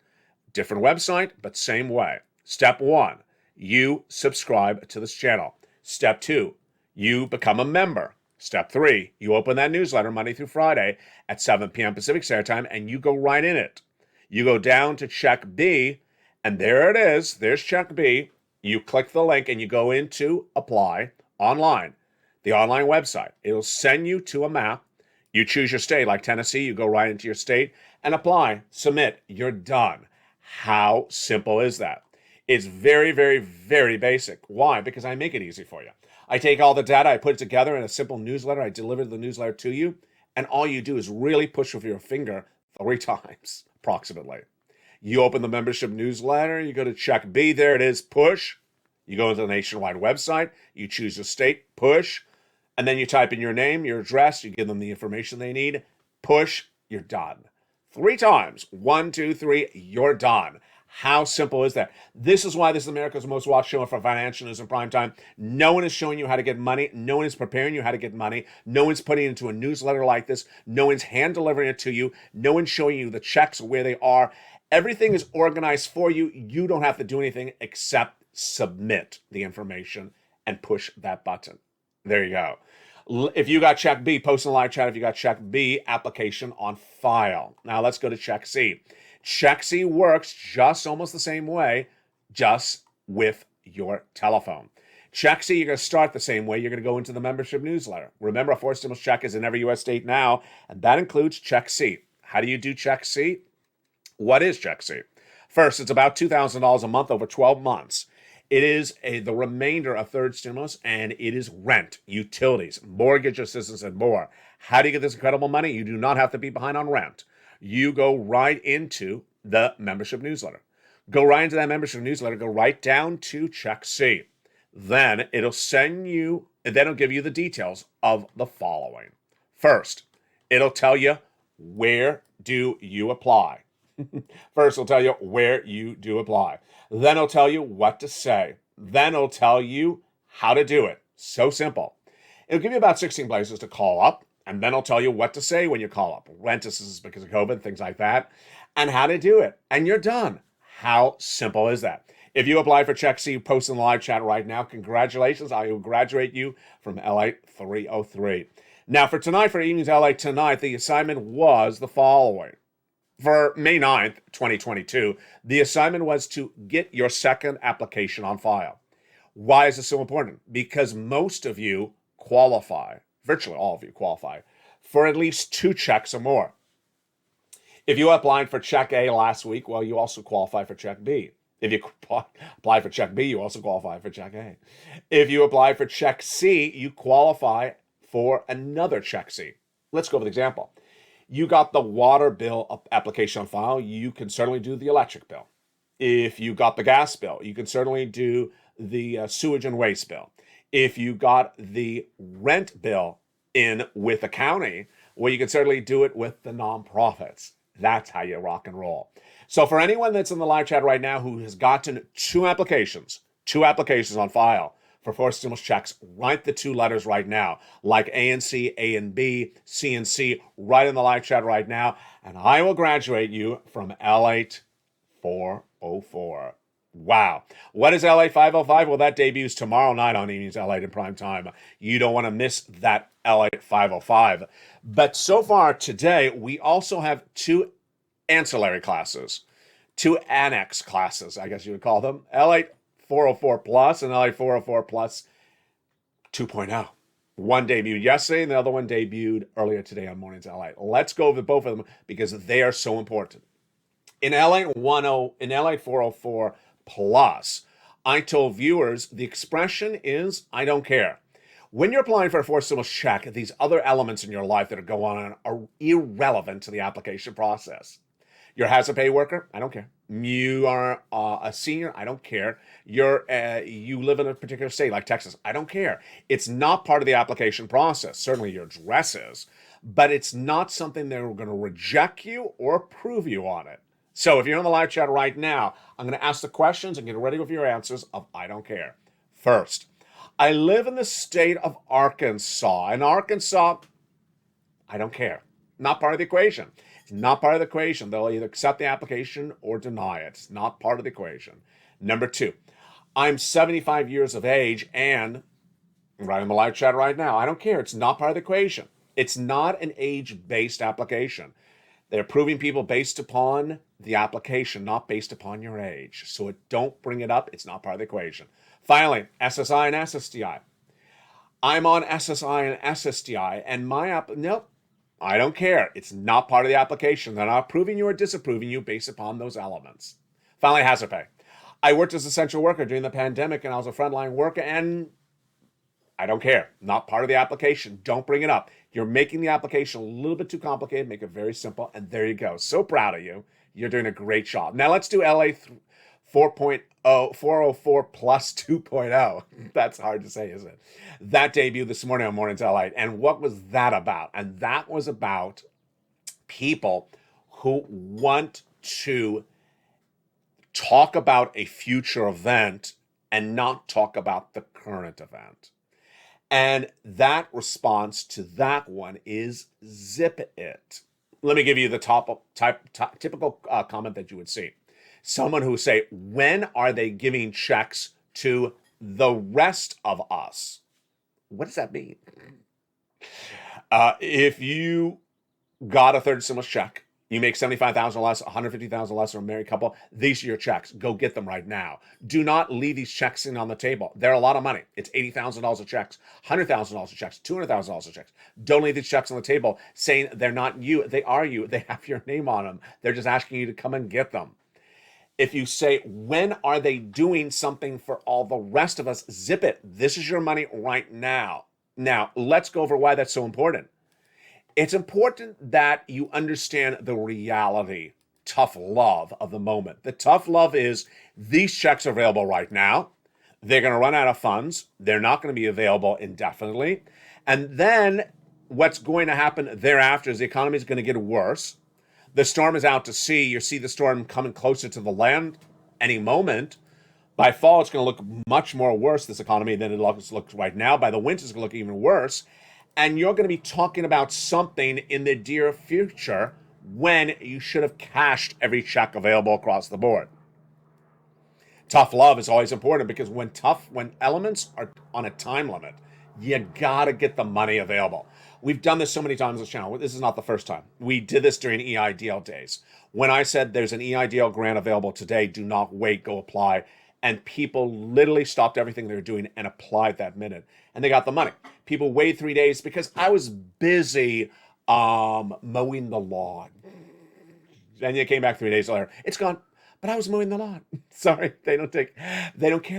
Different website, but same way. Step 1, you subscribe to this channel. Step 2, you become a member. Step 3, you open that newsletter Monday through Friday at 7 p.m. Pacific Standard Time, and you go right in it. You go down to check B, and there it is. There's check B. You click the link, and you go into apply online, the online website. It'll send you to a map. You choose your state, like Tennessee. You go right into your state and apply, submit. You're done. How simple is that? It's very, very, very basic. Why? Because I make it easy for you. I take all the data, I put it together in a simple newsletter, I deliver the newsletter to you, and all you do is really push with your finger 3 times, approximately. You open the membership newsletter, you go to check B, there it is, push. You go into the nationwide website, you choose your state, push, and then you type in your name, your address, you give them the information they need, push, you're done. 3 times, 1, 2, 3, you're done. How simple is that? This is why this is America's most watched show for financial news in prime time. No one is showing you how to get money. No one is preparing you how to get money. No one's putting it into a newsletter like this. No one's hand delivering it to you. No one's showing you the checks where they are. Everything is organized for you. You don't have to do anything except submit the information and push that button. There you go. If you got check B, post in the live chat. If you got check B, application on file. Now let's go to check C. Check C works just almost the same way, just with your telephone. Check C, you're going to start the same way. You're going to go into the membership newsletter. Remember, a forced stimulus check is in every U.S. state now, and that includes check C. How do you do check C? What is check C? First, it's about $2,000 a month over 12 months. It is the remainder of third stimulus, and it is rent, utilities, mortgage assistance, and more. How do you get this incredible money? You do not have to be behind on rent. You go right into the membership newsletter. Go right into that membership newsletter. Go right down to check C. Then it'll send you, and then it'll give you the details of the following. First, it'll tell you where do you apply. First, it'll tell you where you do apply. Then it'll tell you what to say. Then it'll tell you how to do it. So simple. It'll give you about 16 places to call up, and then it'll tell you what to say when you call up. Rent assistance because of COVID, things like that, and how to do it. And you're done. How simple is that? If you apply for Check C, post in the live chat right now. Congratulations. I will graduate you from LALATE 303. Now, for tonight, for Evenings LALATE tonight, the assignment was the following. For May 9th, 2022, the assignment was to get your second application on file. Why is this so important? Because most of you qualify, virtually all of you qualify, for at least 2 checks or more. If you applied for Check A last week, well, you also qualify for Check B. If you apply for Check B, you also qualify for Check A. If you apply for Check C, you qualify for another Check C. Let's go with an example. You got the water bill application on file, you can certainly do the electric bill. If you got the gas bill, you can certainly do the sewage and waste bill. If you got the rent bill in with the county, well, you can certainly do it with the nonprofits. That's how you rock and roll. So for anyone that's in the live chat right now who has gotten 2 applications on file for forced stimulus checks, write the 2 letters right now, like A and C, A and B, C and C, right in the live chat right now, and I will graduate you from LALATE 404. Wow. What is LALATE 505? Well, that debuts tomorrow night on Evenings LALATE in prime time. You don't want to miss that LALATE 505. But so far today, we also have 2 ancillary classes, 2 annex classes, I guess you would call them. LALATE 404 Plus and LALATE 404 Plus 2.0. One debuted yesterday and the other one debuted earlier today on Mornings LALATE. Let's go over both of them because they are so important. In LALATE 404 Plus, I told viewers the expression is, I don't care. When you're applying for a forced stimulus check, these other elements in your life that are going on are irrelevant to the application process. You're a hazard pay worker? I don't care. You are a senior? I don't care. You live in a particular state like Texas? I don't care. It's not part of the application process. Certainly your address is, but it's not something they're going to reject you or approve you on it. So if you're in the live chat right now, I'm going to ask the questions and get ready with your answers of I don't care. First, I live in the state of Arkansas. In Arkansas, I don't care. Not part of the equation. It's not part of the equation. They'll either accept the application or deny it. It's not part of the equation. Number two, I'm 75 years of age and right in the live chat right now. I don't care. It's not part of the equation. It's not an age-based application. They're approving people based upon the application, not based upon your age. So don't bring it up. It's not part of the equation. Finally, SSI and SSDI. I'm on SSI and SSDI, and nope, I don't care. It's not part of the application. They're not approving you or disapproving you based upon those elements. Finally, hazard pay. I worked as an essential worker during the pandemic, and I was a frontline worker, and I don't care. Not part of the application. Don't bring it up. You're making the application a little bit too complicated. Make it very simple, and there you go. So proud of you. You're doing a great job. Now let's do LA 404 plus 2.0. That's hard to say, isn't it? That debuted this morning on Mornings LA. And what was that about? And that was about people who want to talk about a future event and not talk about the current event. And that response to that one is zip it. Let me give you the typical comment that you would see. Someone who say, when are they giving checks to the rest of us? What does that mean? If you got a third stimulus check, you make $75,000 less, $150,000 less, or a married couple, these are your checks. Go get them right now. Do not leave these checks sitting on the table. They're a lot of money. It's $80,000 of checks, $100,000 of checks, $200,000 of checks. Don't leave these checks on the table saying they're not you. They are you. They have your name on them. They're just asking you to come and get them. If you say, when are they doing something for all the rest of us? Zip it. This is your money right now. Now, let's go over why that's so important. It's important that you understand the reality, tough love of the moment. The tough love is these checks are available right now. They're going to run out of funds. They're not going to be available indefinitely. And then what's going to happen thereafter is the economy is going to get worse. The storm is out to sea. You see the storm coming closer to the land any moment. By fall, it's going to look much more worse, this economy, than it looks right now. By the winter, it's going to look even worse. And you're going to be talking about something in the dear future when you should have cashed every check available across the board. Tough love is always important because when elements are on a time limit, you got to get the money available. We've done this so many times on this channel. This is not the first time. We did this during EIDL days. When I said there's an EIDL grant available today, do not wait, go apply. And people literally stopped everything they were doing and applied that minute. And they got the money. People waited 3 days because I was busy mowing the lawn. And you came back 3 days later. It's gone, but I was mowing the lawn. Sorry, they don't care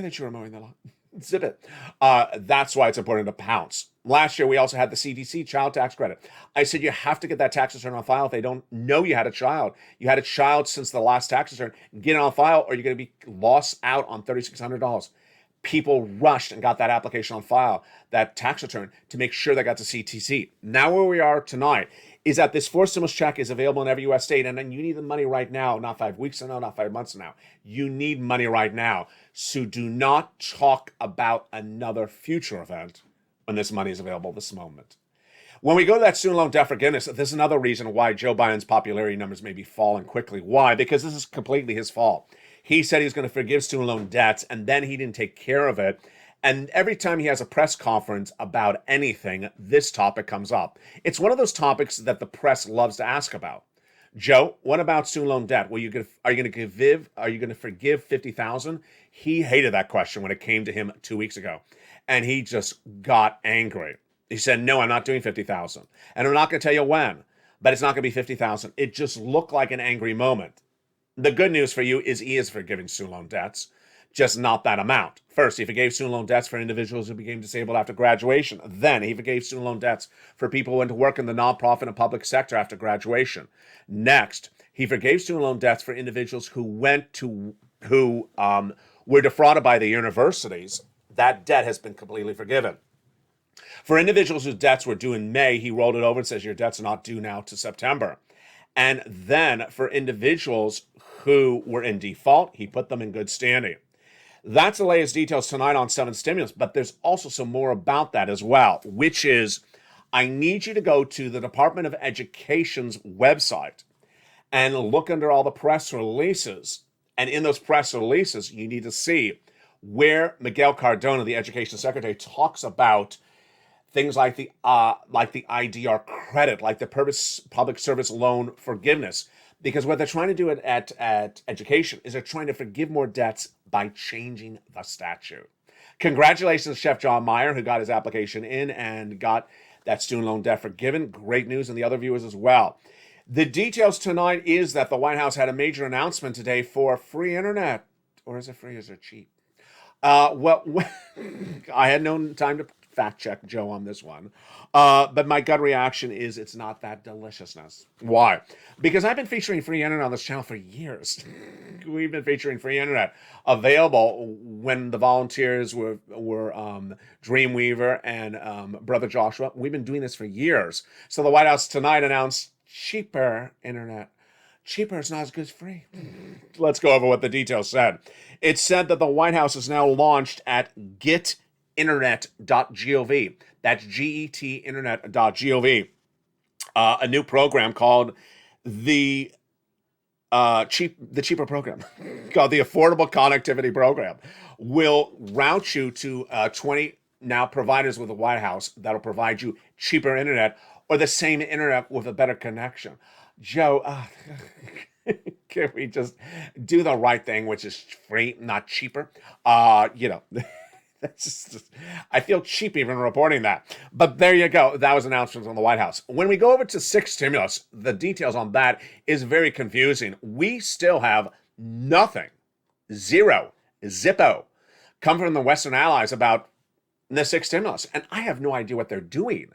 that you were mowing the lawn. Zip it. That's why it's important to pounce. Last year, we also had the CTC, child tax credit. I said you have to get that tax return on file if they don't know you had a child. You had a child since the last tax return. Get it on file or you're going to be lost out on $3,600. People rushed and got that application on file, that tax return, to make sure they got the CTC. Now where we are tonight is that this forced stimulus check is available in every U.S. state, and then you need the money right now, not 5 weeks from now, not 5 months from now. You need money right now. So do not talk about another future event when this money is available this moment. When we go to that student loan debt forgiveness, there's another reason why Joe Biden's popularity numbers may be falling quickly. Why? Because this is completely his fault. He said he was going to forgive student loan debts, and then he didn't take care of it. And every time he has a press conference about anything, this topic comes up. It's one of those topics that the press loves to ask about. Joe, what about student loan debt? Are you going to forgive $50,000? He hated that question when it came to him 2 weeks ago, and he just got angry. He said, "No, I'm not doing $50,000, and I'm not going to tell you when, but it's not going to be $50,000." It just looked like an angry moment. The good news for you is he is forgiving student loan debts, just not that amount. First, he forgave student loan debts for individuals who became disabled after graduation. Then he forgave student loan debts for people who went to work in the nonprofit and public sector after graduation. Next, he forgave student loan debts for individuals who were defrauded by the universities. That debt has been completely forgiven. For individuals whose debts were due in May, he rolled it over and says your debts are not due now to September. And then for individuals who were in default, he put them in good standing. That's the latest details tonight on 7 stimulus, but there's also some more about that as well, which is I need you to go to the Department of Education's website and look under all the press releases. And in those press releases, you need to see where Miguel Cardona, the Education Secretary, talks about things like the IDR credit, like the public service loan forgiveness. Because what they're trying to do at education is they're trying to forgive more debts by changing the statute. Congratulations, Chef John Meyer, who got his application in and got that student loan debt forgiven. Great news, and the other viewers as well. The details tonight is that the White House had a major announcement today for free internet. Or is it free or is it cheap? Well, I had no time to fact check Joe on this one. But my gut reaction is it's not that deliciousness. Why? Because I've been featuring free internet on this channel for years. We've been featuring free internet available when the volunteers were Dreamweaver and Brother Joshua. We've been doing this for years. So the White House tonight announced cheaper internet. Cheaper is not as good as free. Let's go over what the details said. It said that the White House is now launched at getinternet.gov. That's getinternet.gov. A new program called the cheaper program, called the Affordable Connectivity Program, will route you to 20 now providers with the White House that'll provide you cheaper internet or the same internet with a better connection. Joe, can we just do the right thing, which is free, not cheaper? That's just, I feel cheap even reporting that. But there you go. That was announcements on the White House. When we go over to 6 stimulus, the details on that is very confusing. We still have nothing, zero, zippo, come from the Western allies about the 6 stimulus. And I have no idea what they're doing.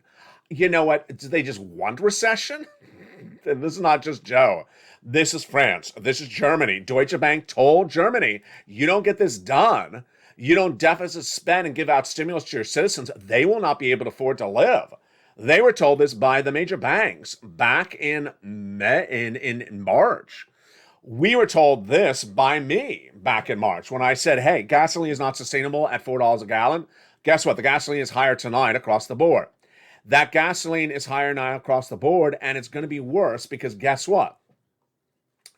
You know what? Do they just want recession? This is not just Joe. This is France. This is Germany. Deutsche Bank told Germany, you don't get this done, you don't deficit spend and give out stimulus to your citizens, they will not be able to afford to live. They were told this by the major banks back in March. We were told this by me back in March when I said, hey, gasoline is not sustainable at $4 a gallon. Guess what? The gasoline is higher tonight across the board. That gasoline is higher now across the board, and it's going to be worse because guess what?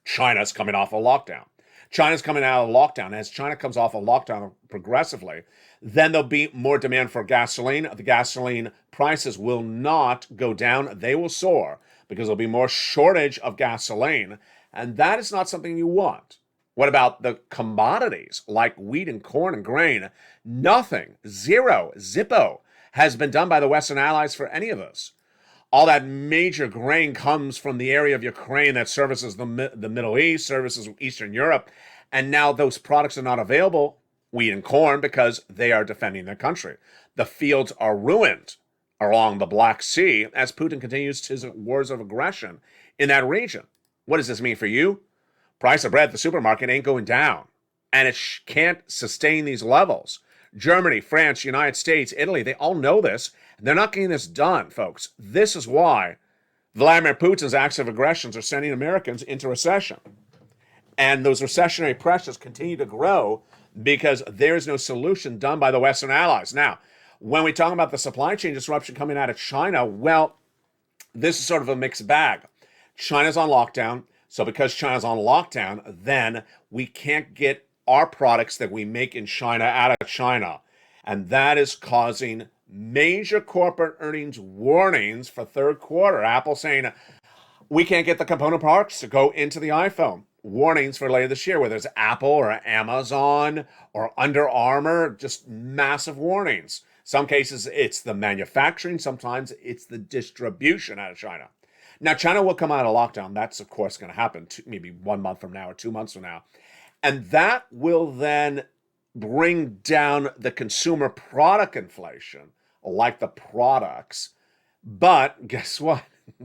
China's coming off a lockdown. China's coming out of lockdown. As China comes off a lockdown progressively, then there'll be more demand for gasoline. The gasoline prices will not go down. They will soar because there'll be more shortage of gasoline, and that is not something you want. What about the commodities like wheat and corn and grain? Nothing, zero, zippo, has been done by the Western allies for any of us. All that major grain comes from the area of Ukraine that services the Middle East, services Eastern Europe, and now those products are not available, wheat and corn, because they are defending their country. The fields are ruined along the Black Sea as Putin continues his wars of aggression in that region. What does this mean for you? Price of bread at the supermarket ain't going down, and it can't sustain these levels. Germany, France, United States, Italy, they all know this. They're not getting this done, folks. This is why Vladimir Putin's acts of aggressions are sending Americans into recession. And those recessionary pressures continue to grow because there is no solution done by the Western allies. Now, when we talk about the supply chain disruption coming out of China, well, this is sort of a mixed bag. China's on lockdown. So because China's on lockdown, then we can't get our products that we make in China out of China. And that is causing major corporate earnings warnings for third quarter. Apple saying we can't get the component parts to go into the iPhone. Warnings for later this year, whether it's Apple or Amazon or Under Armour, just massive warnings. Some cases it's the manufacturing, sometimes it's the distribution out of China. Now, China will come out of lockdown. That's, of course, going to happen maybe 1 month from now or 2 months from now. And that will then bring down the consumer product inflation, like the products. But guess what?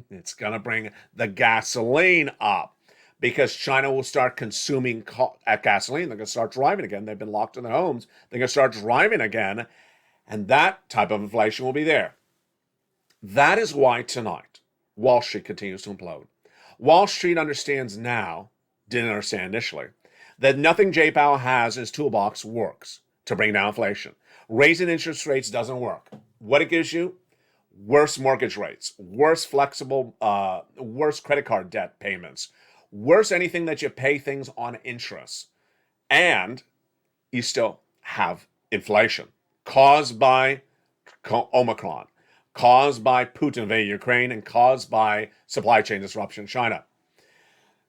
It's going to bring the gasoline up because China will start consuming gasoline. They're going to start driving again. They've been locked in their homes. They're going to start driving again. And that type of inflation will be there. That is why tonight, Wall Street continues to implode. Wall Street understands now, didn't understand initially, that nothing J Powell has in his toolbox works to bring down inflation. Raising interest rates doesn't work. What it gives you? Worse mortgage rates, worse worse credit card debt payments, worse anything that you pay things on interest. And you still have inflation caused by Omicron, caused by Putin invading Ukraine, and caused by supply chain disruption in China.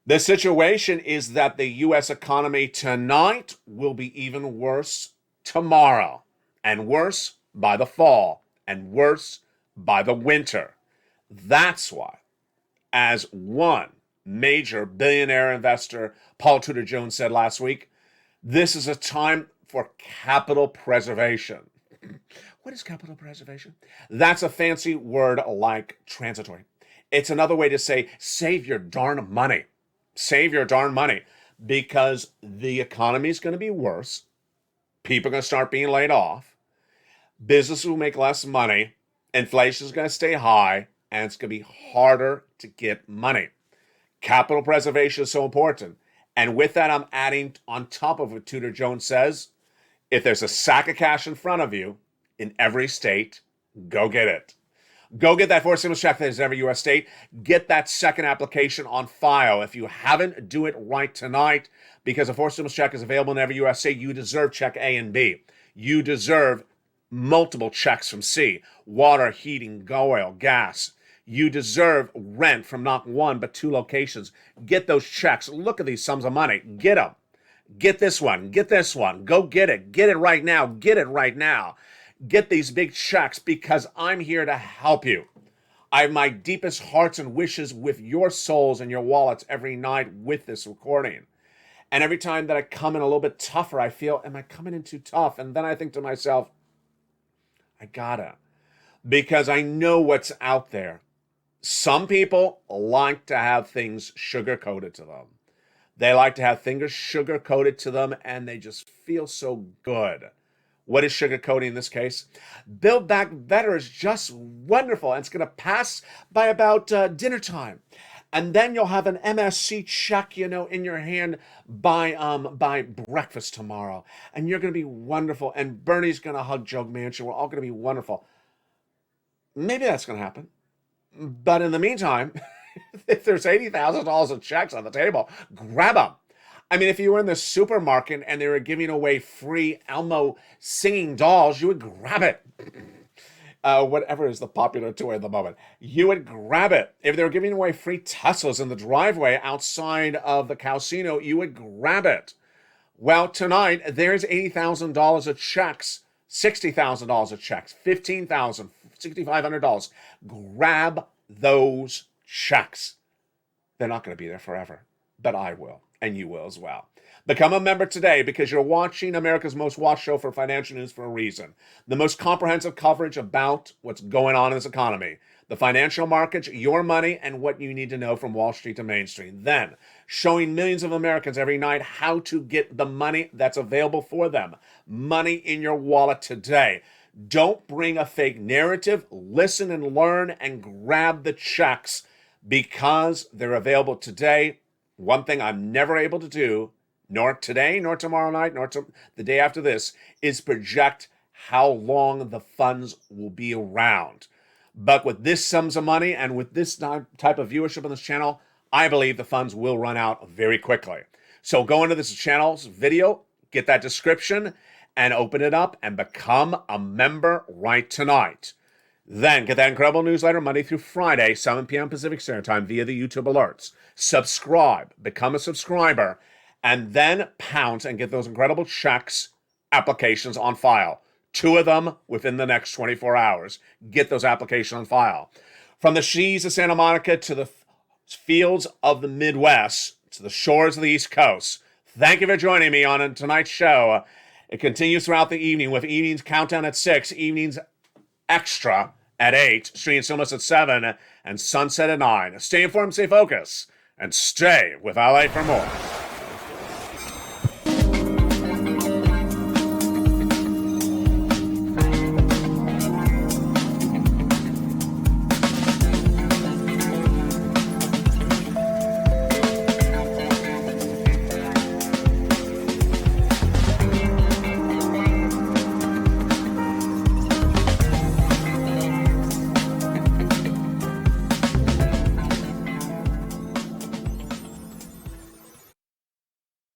The situation is that the U.S. economy tonight will be even worse tomorrow, and worse by the fall, and worse by the winter. That's why, as one major billionaire investor, Paul Tudor Jones, said last week, this is a time for capital preservation. What is capital preservation? That's a fancy word like transitory. It's another way to say save your darn money. Save your darn money, because the economy is going to be worse. People are going to start being laid off. Businesses will make less money. Inflation is going to stay high, and it's going to be harder to get money. Capital preservation is so important. And with that, I'm adding on top of what Tudor Jones says, if there's a sack of cash in front of you in every state, go get it. Go get that fourth stimulus check that is in every U.S. state. Get that second application on file. If you haven't, do it right tonight, because a fourth stimulus check is available in every U.S. state. You deserve check A and B. You deserve multiple checks from C. Water, heating, oil, gas. You deserve rent from not one, but 2 locations. Get those checks. Look at these sums of money. Get them. Get this one. Get this one. Go get it. Get it right now. Get it right now. Get these big checks, because I'm here to help you. I have my deepest hearts and wishes with your souls and your wallets every night with this recording. And every time that I come in a little bit tougher, I feel, am I coming in too tough? And then I think to myself, I gotta, because I know what's out there. Some people like to have things sugar-coated to them. They like to have things sugar-coated to them, and they just feel so good. What is sugar-coating in this case? Build Back Better is just wonderful, and it's going to pass by about dinner time. And then you'll have an MSC check, in your hand by breakfast tomorrow. And you're going to be wonderful. And Bernie's going to hug Joe Manchin. We're all going to be wonderful. Maybe that's going to happen. But in the meantime, if there's $80,000 of checks on the table, grab them. I mean, if you were in the supermarket and they were giving away free Elmo singing dolls, you would grab it. Whatever is the popular toy at the moment, you would grab it. If they were giving away free Teslas in the driveway outside of the casino, you would grab it. Well, tonight, there's $80,000 of checks, $60,000 of checks, $15,000, $6,500. Grab those checks. They're not going to be there forever, but I will. And you will as well. Become a member today, because you're watching America's most watched show for financial news for a reason. The most comprehensive coverage about what's going on in this economy, the financial markets, your money, and what you need to know from Wall Street to Main Street. Then, showing millions of Americans every night how to get the money that's available for them. Money in your wallet today. Don't bring a fake narrative. Listen and learn and grab the checks, because they're available today. One thing I'm never able to do, nor today, nor tomorrow night, nor the day after this, is project how long the funds will be around. But with this sums of money and with this type of viewership on this channel, I believe the funds will run out very quickly. So go into this channel's video, get that description, and open it up and become a member right tonight. Then get that incredible newsletter Monday through Friday, 7 p.m. Pacific Standard Time via the YouTube alerts. Subscribe, become a subscriber, and then pounce and get those incredible checks, applications on file. 2 of them within the next 24 hours. Get those applications on file. From the seas of Santa Monica to the fields of the Midwest, to the shores of the East Coast. Thank you for joining me on tonight's show. It continues throughout the evening with evenings countdown at 6, evenings extra at 8, Street and Stillness at 7, and Sunset at 9. Stay informed, stay focused, and stay with LA for more.